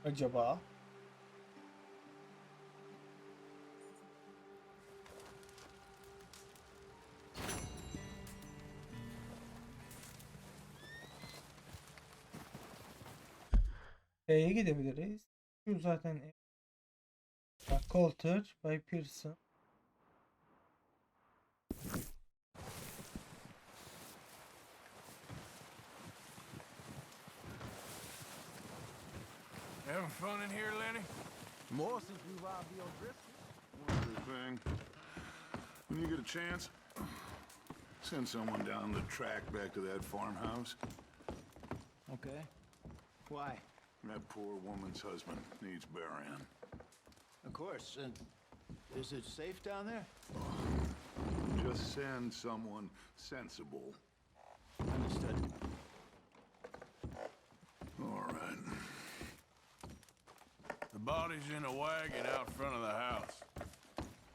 acaba? B'ye gidebiliriz. Şu zaten Coulter by Pearson. Having fun in here, Lenny? More since we robbed the O'Driscoll. One other thing. When you get a chance, send someone down the track back to that farmhouse. Okay. Why? That poor woman's husband needs burying. Of course. And is it safe down there? Just send someone sensible. Understood. All right. The body's in a wagon out front of the house.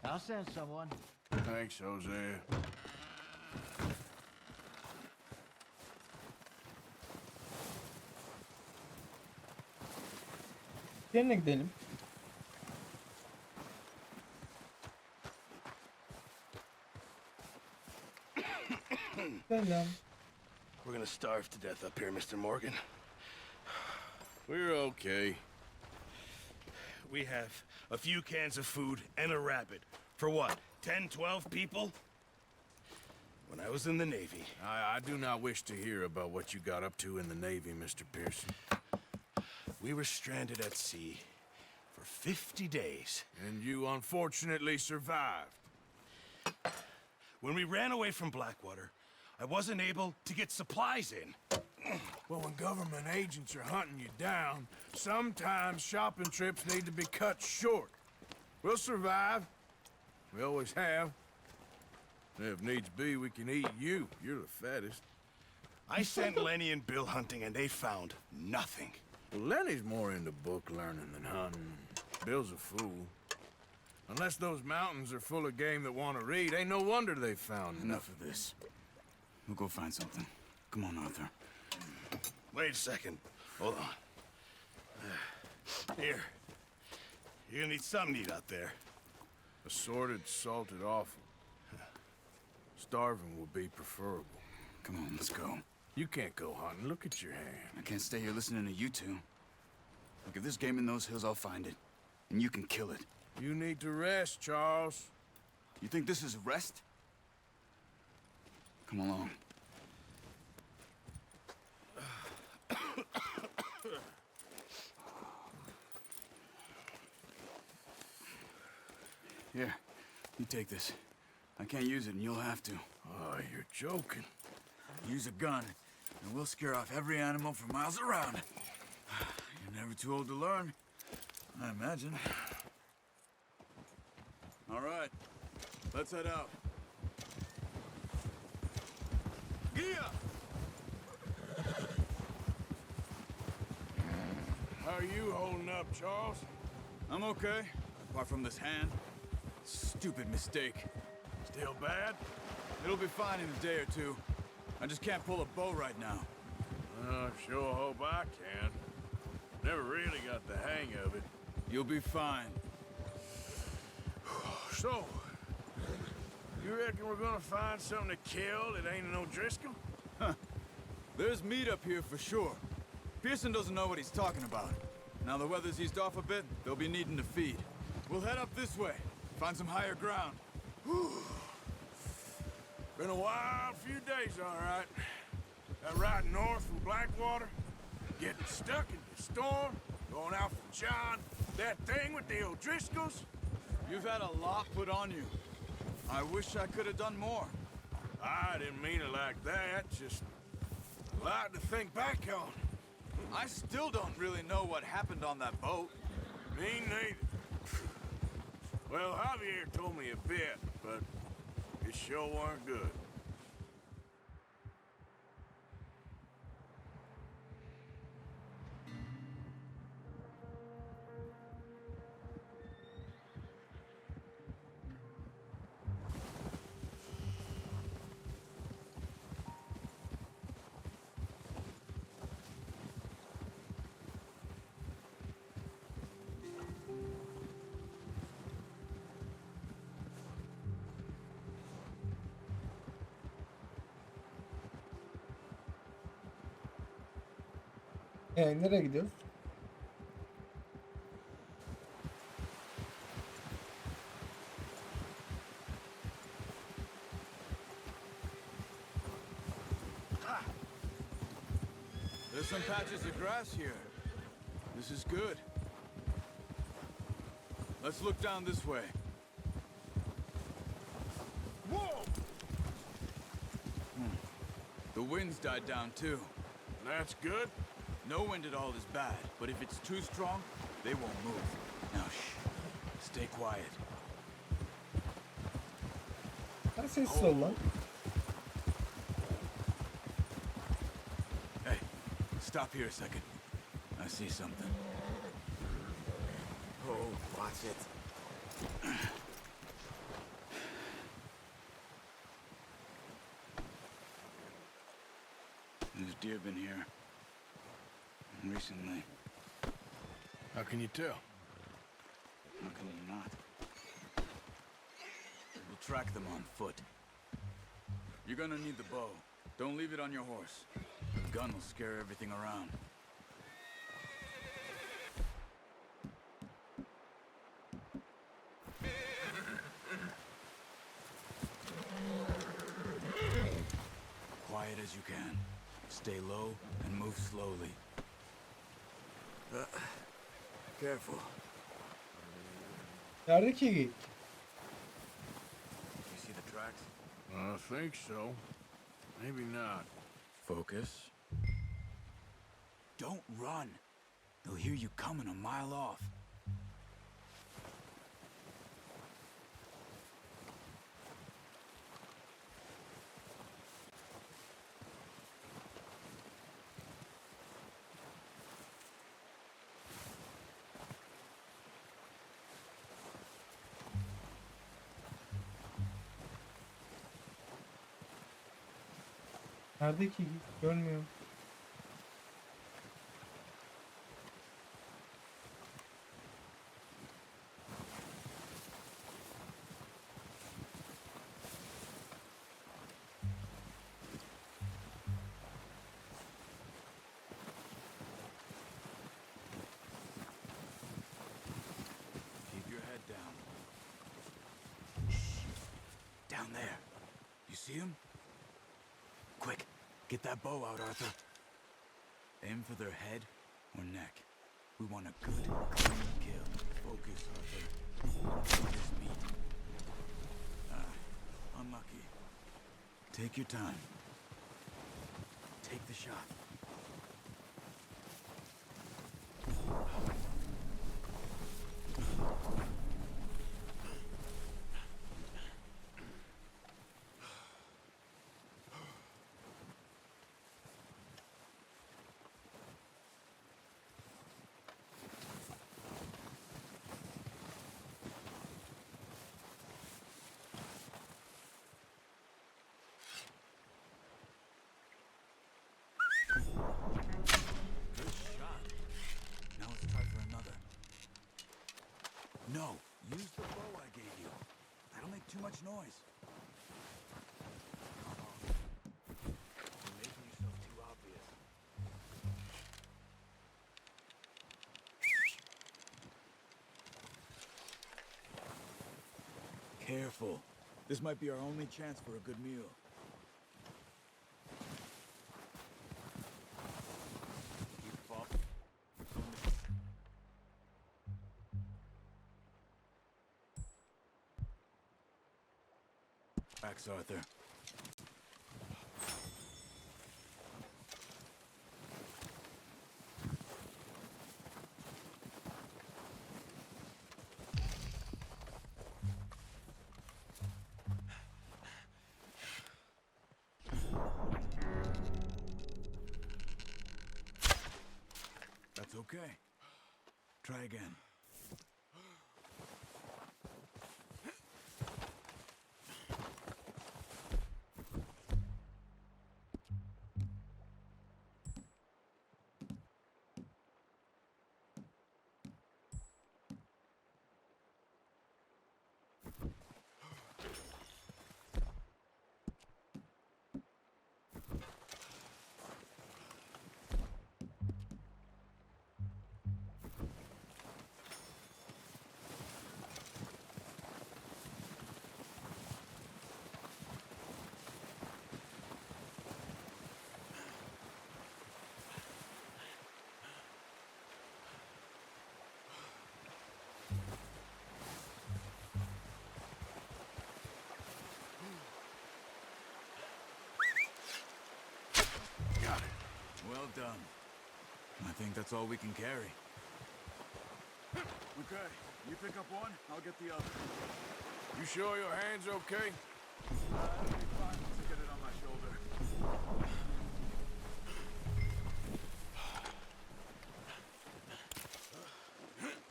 I'll send someone. Thanks, Jose. Yerine gidelim. Selam. We're gonna starve to death up here, Mr. Morgan. We're okay. We have a few cans of food and a rabbit. For what, 10, 12 people? When I was in the Navy... I do not wish to hear about what you got up to in the Navy, Mr. Pearson. We were stranded at sea for 50 days. And you unfortunately survived. When we ran away from Blackwater, I wasn't able to get supplies in. Well, when government agents are hunting you down, sometimes shopping trips need to be cut short. We'll survive. We always have. If needs be, we can eat you. You're the fattest. I sent Lenny and Bill hunting, and they found nothing. Well, Lenny's more into book learning than hunting. Bill's a fool. Unless those mountains are full of game that want to read, ain't no wonder they found Enough of this. We'll go find something. Come on, Arthur. Wait a second. Hold on. Here. You're gonna need something to eat out there. Assorted, salted offal. Starving will be preferable. Come on, let's go. You can't go hunting. Look at your hand. I can't stay here listening to you two. Look, if there's game in those hills, I'll find it. And you can kill it. You need to rest, Charles. You think this is rest? Come along. Here, you take this. I can't use it, and you'll have to. Oh, you're joking. Use a gun, and we'll scare off every animal for miles around. You're never too old to learn, I imagine. All right, let's head out. Gia! How are you holding up, Charles? I'm okay, apart from this hand. Stupid mistake. Still bad? It'll be fine in a day or two. I just can't pull a bow right now. I sure hope I can. Never really got the hang of it. You'll be fine. So, you reckon we're gonna find something to kill that ain't an O'Driscoll? There's meat up here for sure. Pearson doesn't know what he's talking about. Now the weather's eased off a bit, they'll be needing to feed. We'll head up this way, find some higher ground. Been a wild few days, all right. That ride north from Blackwater, getting stuck in the storm, going out from John, that thing with the O'Driscolls. You've had a lot put on you. I wish I could have done more. I didn't mean it like that, just a lot to think back on. I still don't really know what happened on that boat. Me neither. Well, Javier told me a bit, but it sure weren't good. Nereye gidiyoruz? There's some patches of grass here. This is good. Let's look down this way. Whoa! The wind's died down too. That's good. No wind at all is bad, but if it's too strong, they won't move. Now shh. Stay quiet. Sen sessiz ol lan. Hey, stop here a second. I see something. Oh, watch it. There's deer been here. Recently. How can you tell? How can you not? We'll track them on foot. You're gonna need the bow. Don't leave it on your horse. The gun will scare everything around. Quiet as you can. Stay low and move slowly. Careful. Neredeki geyik? You see the tracks? I think so. Maybe not. Focus. Don't run. They'll hear you coming a mile off. Neredeki geyik? Görmüyorum. Keep your head down. Shh. Down there. You see him? Quick, get that bow out, Arthur. Aim for their head or neck. We want a good, clean kill. Focus, Arthur. Focus me. Unlucky. Take your time. Take the shot. No, use the bow I gave you. That'll make too much noise. You're making yourself too obvious. Careful. This might be our only chance for a good meal. Keep following. Tracks, Arthur. That's okay. Try again. Well done. I think that's all we can carry. Okay, you pick up one, I'll get the other. You sure your hand's okay? That'll be fine once I get it on my shoulder.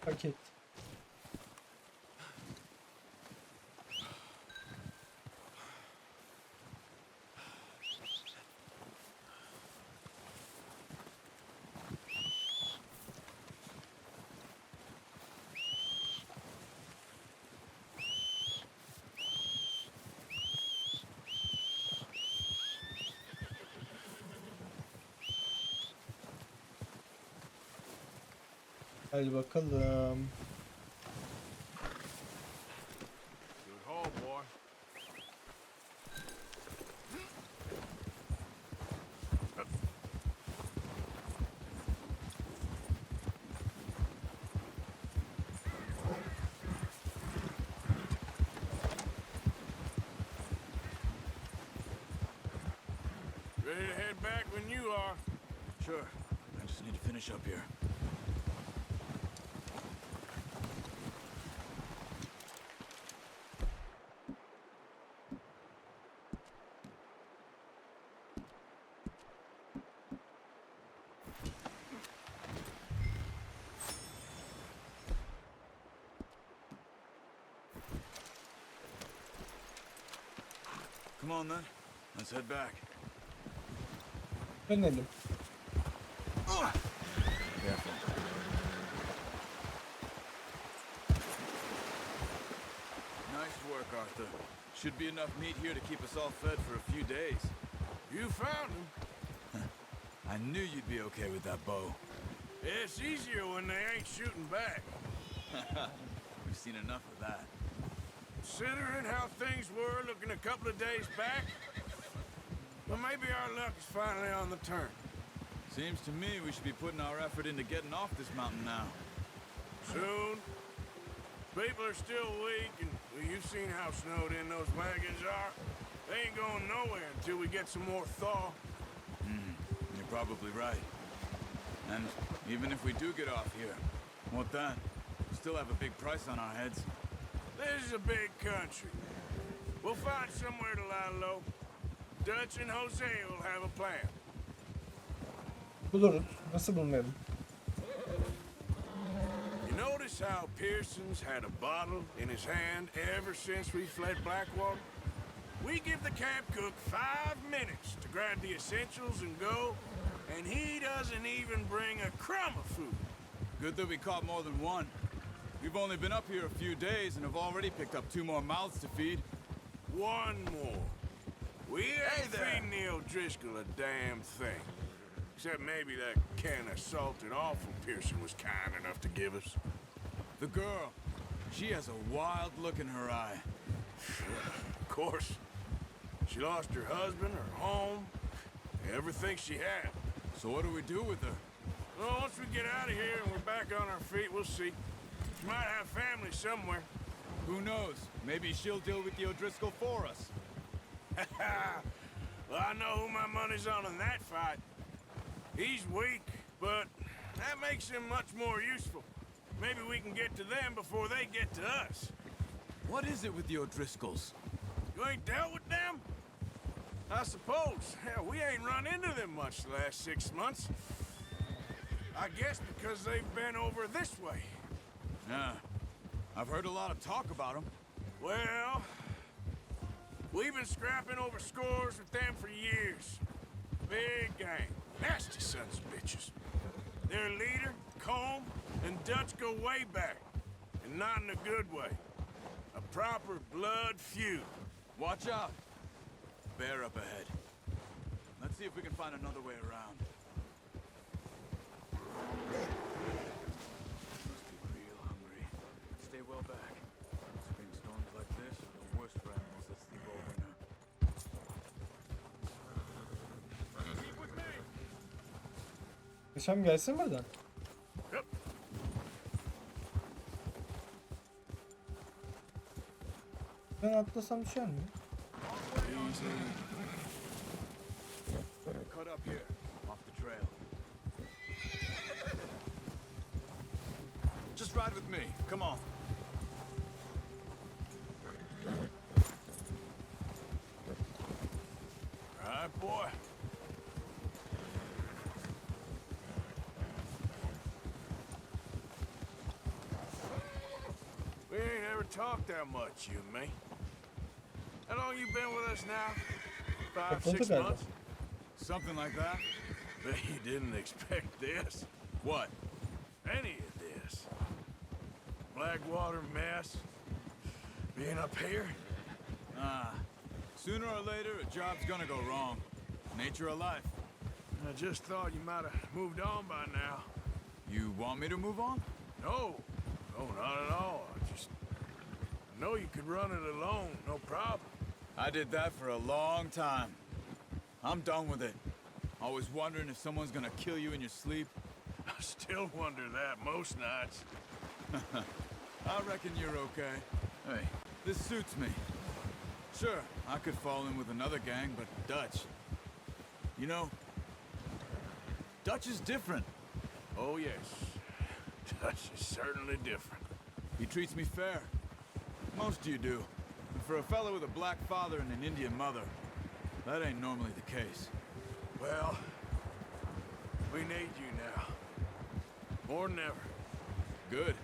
Paket. Hadi bakalım. Good haul, boy. Ready to head back when you are. Sure. I just need to finish up here. Come on then. Let's head back. Dönelim. Careful. Nice work, Arthur. Should be enough meat here to keep us all fed for a few days. You found him. I knew you'd be okay with that bow. It's easier when they ain't shooting back. We've seen enough of that. Considering how things were looking a couple of days back, well, maybe our luck is finally on the turn. Seems to me we should be putting our effort into getting off this mountain now. Soon. People are still weak, and well, you've seen how snowed in those wagons are. They ain't going nowhere until we get some more thaw. You're probably right. And even if we do get off here, what then? We still have a big price on our heads. This is a big country. We'll find somewhere to lie low. Dutch and Jose will have a plan. Buluruz. Nasıl bulmayalım? You notice how Pearson's had a bottle in his hand ever since we fled Blackwater? We give the camp cook 5 minutes to grab the essentials and go, and he doesn't even bring a crumb of food. Good that we caught more than one. We've only been up here a few days and have already picked up 2 more mouths to feed. One more. We ain't feeding Neil Driscoll a damn thing. Except maybe that can of salted offal Pearson was kind enough to give us. The girl, she has a wild look in her eye. Of course. She lost her husband, her home, everything she had. So what do we do with her? Well, once we get out of here and we're back on our feet, we'll see. She might have family somewhere. Who knows? Maybe she'll deal with the O'Driscoll for us. Well, I know who my money's on in that fight. He's weak, but that makes him much more useful. Maybe we can get to them before they get to us. What is it with the O'Driscolls? You ain't dealt with them? I suppose. Hell, we ain't run into them much the last 6 months. I guess because they've been over this way. Yeah. I've heard a lot of talk about them. Well, we've been scrapping over scores with them for years. Big gang. Nasty sons of bitches. Their leader, Combe, and Dutch go way back. And not in a good way. A proper blood feud. Watch out. Bear up ahead. Let's see if we can find another way around. Must be real hungry. Stay well back. Spring storms like this are the worst for animals that sleep overnight. Keep with me. Yaşam gelsin buradan. Yep. Ben atlasam düşer mi? Cut up here, off the trail. Just ride with me. Come on. All right, boy. We ain't ever talked that much, you and me. How long you been with us now? 5, 6 galiba. months? Something like that. Bet you didn't expect this. What? Any of this. Blackwater mess. Being up here. Sooner or later, a job's gonna go wrong. Nature of life. I just thought you might have moved on by now. You want me to move on? No. No, not at all. I know you could run it alone, no problem. I did that for a long time. I'm done with it. Always wondering if someone's gonna kill you in your sleep. I still wonder that most nights. I reckon you're okay. Hey, this suits me. Sure, I could fall in with another gang, but Dutch. You know, Dutch is different. Oh, yes. Dutch is certainly different. He treats me fair. Most of you do. And for a fellow with a black father and an Indian mother, that ain't normally the case. Well, we need you now. More than ever. Good.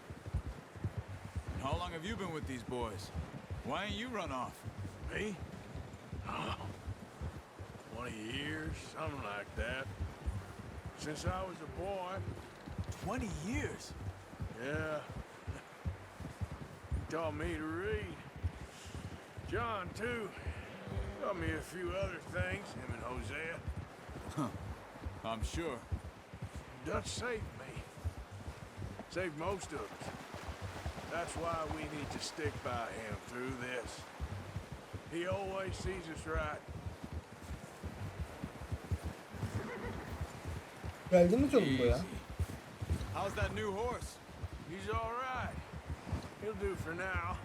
And how long have you been with these boys? Why ain't you run off? Me? Oh, 20 years, something like that. Since I was a boy. 20 years? Yeah. He taught me to read. John, too. Taught me a few other things, him and Hosea. I'm sure. Dutch saved me. Saved most of us. That's why we need to stick by him through this. He always sees us right. Geldi mi sonunda ya? How's that new horse? He's all right. He'll do for now.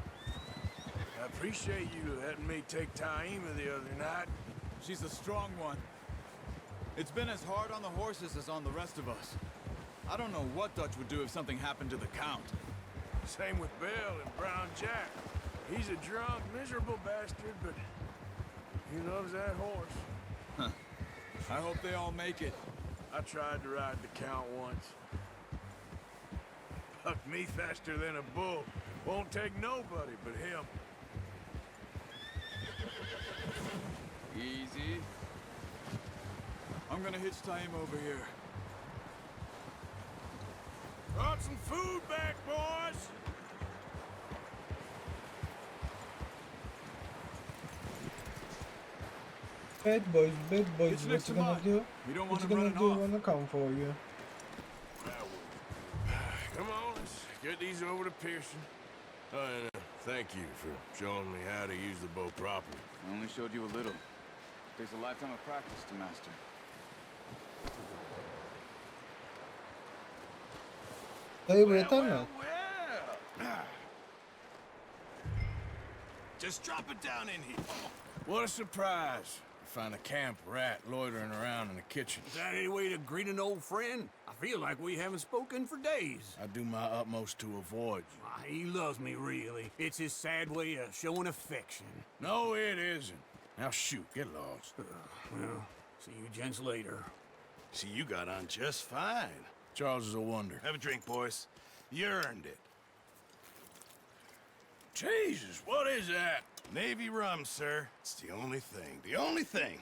I appreciate you letting me take Taima the other night. She's a strong one. It's been as hard on the horses as on the rest of us. I don't know what Dutch would do if something happened to the Count. Same with Bill and Brown Jack. He's a drunk, miserable bastard, but he loves that horse. I hope they all make it. I tried to ride the Count once. Bucked me faster than a bull. Won't take nobody but him. Easy. I'm gonna hitch Taima over here. Brought some food back, boys! Bad boys, bad boys. It's What next you to gonna mine. do? We don't What want you him gonna running do off. when I come for you? Come on, let's get these over to Pearson. And thank you for showing me how to use the bow properly. I only showed you a little. Takes a lifetime of practice to master. Dayı bu yeter mi? well. Just drop it down in here. What a surprise. You find a camp rat loitering around in the kitchen. Is that any way to greet an old friend? I feel like we haven't spoken for days. I do my utmost to avoid you. Why, he loves me, really. It's his sad way of showing affection. No, it isn't. Now shoot, get lost. Well, see you gents later. See, you got on just fine. Charles is a wonder. Have a drink, boys. You earned it. Jesus, what is that? Navy rum, sir. It's the only thing. The only thing.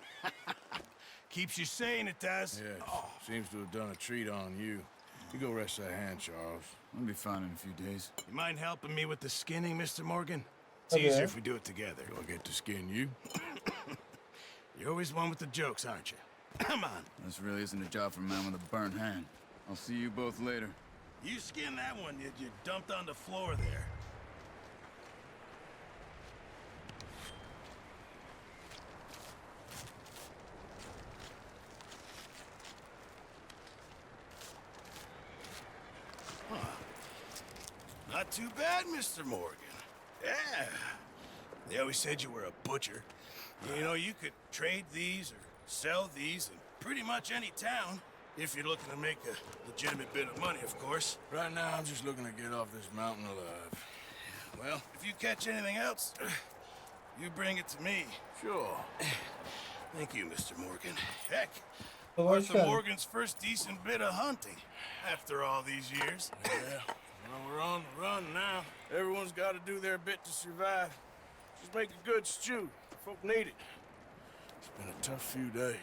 Keeps you sane, it does. Yes, seems to have done a treat on you. You go rest that hand, Charles. I'll be fine in a few days. You mind helping me with the skinning, Mr. Morgan? It's Okay. easier if we do it together. Do I get to skin you? You're always one with the jokes, aren't you? Come on. This really isn't a job for a man with a burnt hand. I'll see you both later. You skin that one you dumped on the floor there. Not too bad, Mr. Morgan. Yeah. They always said you were a butcher. You know, you could trade these or sell these in pretty much any town. If you're looking to make a legitimate bit of money, of course. Right now, I'm just looking to get off this mountain alive. Well, if you catch anything else, you bring it to me. Sure. Thank you, Mr. Morgan. Heck, Hoş Arthur geldin. Morgan's first decent bit of hunting after all these years. Yeah. Well, we're on the run now. Everyone's got to do their bit to survive. Just make a good stew. Folk need it. It's been a tough few days.